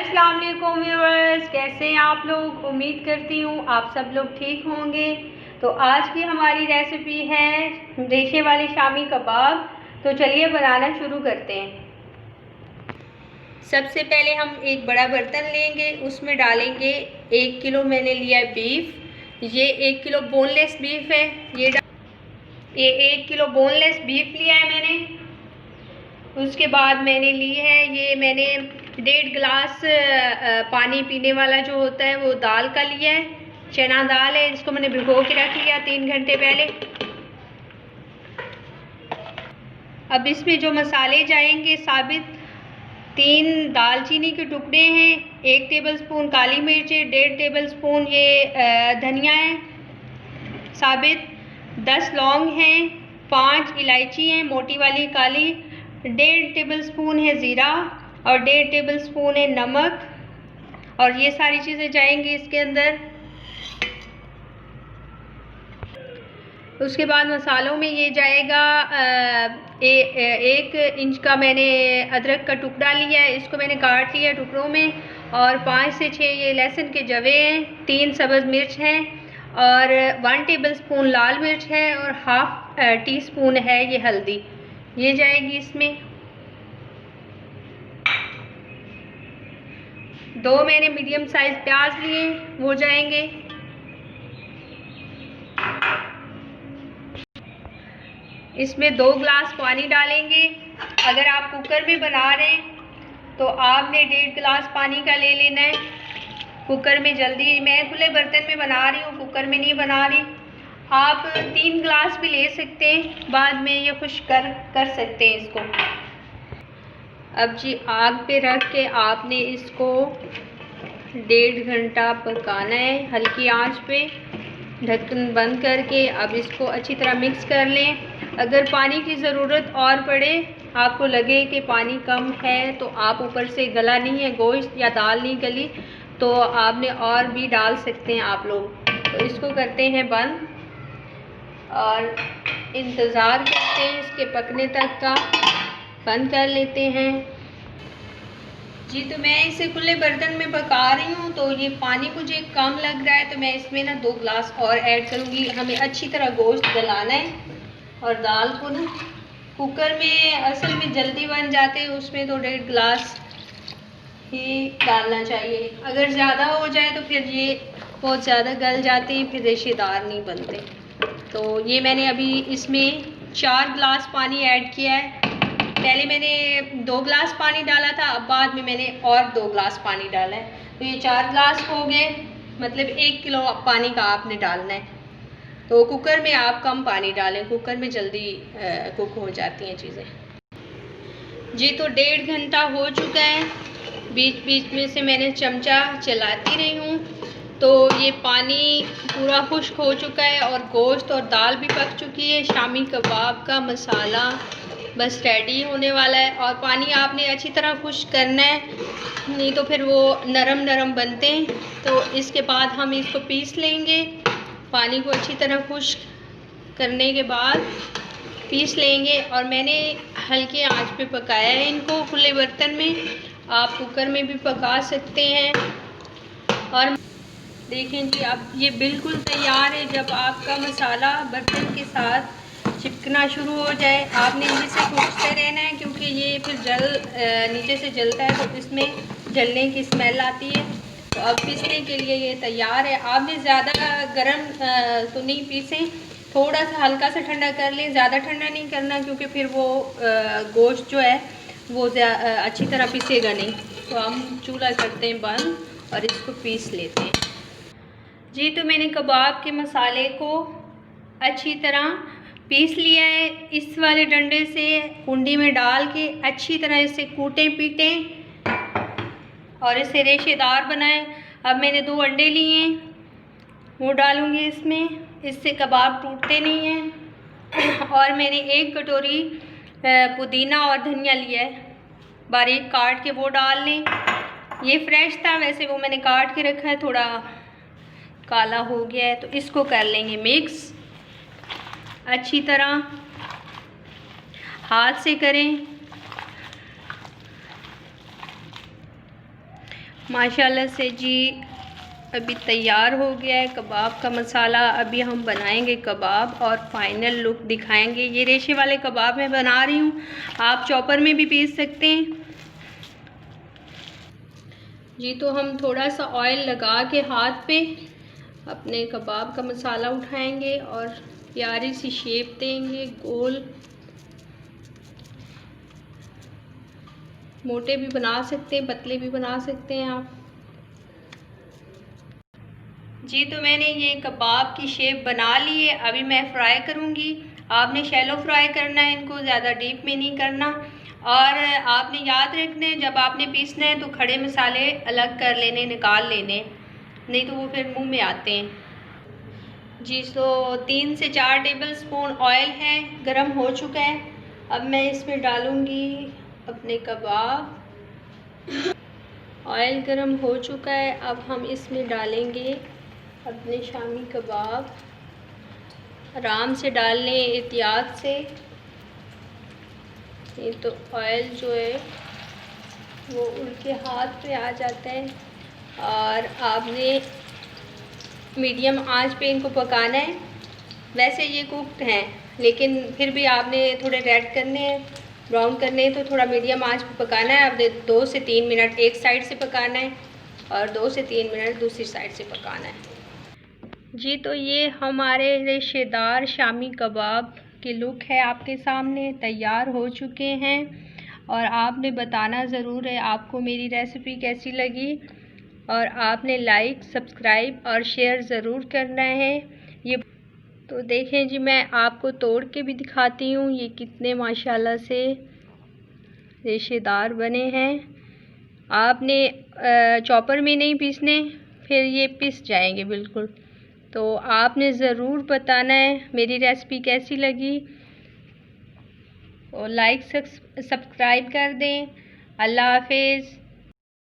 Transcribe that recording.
अस्सलाम वालेकुम व्यूअर्स, कैसे हैं आप लोग। उम्मीद करती हूँ आप सब लोग ठीक होंगे। तो आज की हमारी रेसिपी है रेशे वाले शामी कबाब। तो चलिए बनाना शुरू करते हैं। सबसे पहले हम एक बड़ा बर्तन लेंगे, उसमें डालेंगे 1 किलो मैंने लिया है बीफ। ये 1 किलो बोनलेस बीफ है। ये 1 किलो बोनलेस बीफ लिया है मैंने। उसके बाद मैंने ली है, ये मैंने 1.5 गिलास पानी पीने वाला जो होता है वो दाल का लिया है। चना दाल है, इसको मैंने भिगो के रख लिया 3 घंटे पहले। अब इसमें जो मसाले जाएंगे साबित, 3 दालचीनी के टुकड़े हैं, 1 टेबलस्पून काली मिर्च है, 1.5 टेबलस्पून ये धनिया है साबित, 10 लौंग हैं, 5 इलायची हैं मोटी वाली काली, 1.5 टेबलस्पून है ज़ीरा और 1.5 टेबलस्पून है नमक। और ये सारी चीज़ें जाएंगी इसके अंदर। उसके बाद मसालों में ये जाएगा 1 इंच का मैंने अदरक का टुकड़ा लिया है, इसको मैंने काट लिया टुकड़ों में। और 5 से 6 ये लहसुन के जवे हैं, 3 सब्ज़ मिर्च हैं और 1 टेबलस्पून लाल मिर्च है और हाफ टी स्पून है ये हल्दी, ये जाएगी इसमें। 2 मैंने मीडियम साइज प्याज लिए, वो जाएंगे। इसमें 2 गिलास पानी डालेंगे। अगर आप कुकर में बना रहे हैं तो आपने 1.5 गिलास पानी का ले लेना है। कुकर में जल्दी, मैं खुले बर्तन में बना रही हूँ, कुकर में नहीं बना रही। आप 3 गिलास भी ले सकते हैं, बाद में ये खुश्क कर सकते हैं इसको। अब जी आग पे रख के आपने इसको 1.5 घंटा पकाना है हल्की आंच पे, ढक्कन बंद करके। अब इसको अच्छी तरह मिक्स कर लें। अगर पानी की ज़रूरत और पड़े, आपको लगे कि पानी कम है, तो आप ऊपर से गला नहीं है गोश्त या दाल नहीं गली, तो आपने और भी डाल सकते हैं आप लोग। तो इसको करते हैं बंद और इंतज़ार करते हैं इसके पकने तक का। बंद कर लेते हैं जी। तो मैं इसे खुले बर्तन में पका रही हूँ, तो ये पानी मुझे कम लग रहा है, तो मैं इसमें ना 2 गिलास और ऐड करूँगी। हमें अच्छी तरह गोश्त गलाना है। और दाल को ना कुकर में असल में जल्दी बन जाते हैं, उसमें तो 1.5 गिलास ही डालना चाहिए। अगर ज़्यादा हो जाए तो फिर ये बहुत ज़्यादा गल जाते हैं, फिर रेशेदार नहीं बनते। तो ये मैंने अभी इसमें 4 गिलास पानी ऐड किया है। पहले मैंने 2 गिलास पानी डाला था, अब बाद में मैंने और 2 गिलास पानी डाला है, तो ये 4 गिलास हो गए। मतलब 1 किलो पानी का आपने डालना है। तो कुकर में आप कम पानी डालें, कुकर में जल्दी कुक हो जाती हैं चीज़ें जी। तो 1.5 घंटा हो चुका है, बीच बीच में से मैंने चमचा चलाती रही हूँ। तो ये पानी पूरा खुश्क हो चुका है और गोश्त और दाल भी पक चुकी है। शामी कबाब का मसाला बस रेडी होने वाला है। और पानी आपने अच्छी तरह खुश्क करना है, नहीं तो फिर वो नरम नरम बनते हैं। तो इसके बाद हम इसको पीस लेंगे। पानी को अच्छी तरह खुश्क करने के बाद पीस लेंगे। और मैंने हल्की आंच पे पकाया है इनको खुले बर्तन में, आप कुकर में भी पका सकते हैं। और देखें जी, अब ये बिल्कुल तैयार है। जब आपका मसाला बर्तन के साथ चिपकना शुरू हो जाए, आपने इसे कूटते रहना है, क्योंकि ये फिर नीचे से जलता है तो इसमें जलने की स्मेल आती है। तो अब पीसने के लिए ये तैयार है। आपने ज़्यादा गर्म तो नहीं पीसें, थोड़ा सा हल्का सा ठंडा कर लें, ज़्यादा ठंडा नहीं करना, क्योंकि फिर वो गोश्त जो है वो अच्छी तरह पीसेगा नहीं। तो हम चूल्हा करते हैं बंद और इसको पीस लेते हैं जी। तो मैंने कबाब के मसाले को अच्छी तरह पीस लिया है। इस वाले डंडे से कुंडी में डाल के अच्छी तरह इसे कूटें पीटें और इसे रेशेदार बनाएं। अब मैंने 2 अंडे लिए हैं, वो डालूँगी इसमें, इससे कबाब टूटते नहीं हैं। और मैंने 1 कटोरी पुदीना और धनिया लिया है, बारीक काट के वो डाल लें। ये फ्रेश था, वैसे वो मैंने काट के रखा है, थोड़ा काला हो गया है। तो इसको कर लेंगे मिक्स अच्छी तरह, हाथ से करें। माशाल्लाह से जी अभी तैयार हो गया है कबाब का मसाला। अभी हम बनाएंगे कबाब और फाइनल लुक दिखाएंगे। ये रेशे वाले कबाब मैं बना रही हूँ, आप चॉपर में भी पीस सकते हैं जी। तो हम थोड़ा सा ऑयल लगा के हाथ पे अपने कबाब का मसाला उठाएंगे और प्यारी सी शेप देंगे, गोल। मोटे भी बना सकते हैं, पतले भी बना सकते हैं आप जी। तो मैंने ये कबाब की शेप बना ली है, अभी मैं फ्राई करूँगी। आपने शैलो फ्राई करना है इनको, ज़्यादा डीप में नहीं करना। और आपने याद रखना है जब आपने पीसना है तो खड़े मसाले अलग कर लेने, निकाल लेने, नहीं तो वो फिर मुंह में आते हैं जी। तो 3 से 4 टेबल स्पून ऑयल है, गरम हो चुका है। अब मैं इसमें डालूँगी अपने कबाब। ऑयल गरम हो चुका है, अब हम इसमें डालेंगे अपने शामी कबाब। आराम से डाल लें, एहतियात से, नहीं तो ऑयल जो है वो उड़ के हाथ पे आ जाता है। और आपने मीडियम आंच पे इनको पकाना है। वैसे ये कुक्ड हैं लेकिन फिर भी आपने थोड़े रेड करने हैं, ब्राउन करने हैं, तो थोड़ा मीडियम आंच पे पकाना है। आपने 2 से 3 मिनट एक साइड से पकाना है और 2 से 3 मिनट दूसरी साइड से पकाना है जी। तो ये हमारे रेशेदार शामी कबाब के लुक है आपके सामने, तैयार हो चुके हैं। और आपने बताना ज़रूर है आपको मेरी रेसिपी कैसी लगी, और आपने लाइक, सब्सक्राइब और शेयर ज़रूर करना है। ये तो देखें जी, मैं आपको तोड़ के भी दिखाती हूँ ये कितने माशाल्लाह से रेशेदार बने हैं। आपने चॉपर में नहीं पीसने, फिर ये पिस जाएंगे बिल्कुल। तो आपने ज़रूर बताना है मेरी रेसिपी कैसी लगी, और लाइक सब्सक्राइब कर दें। अल्लाह हाफिज़।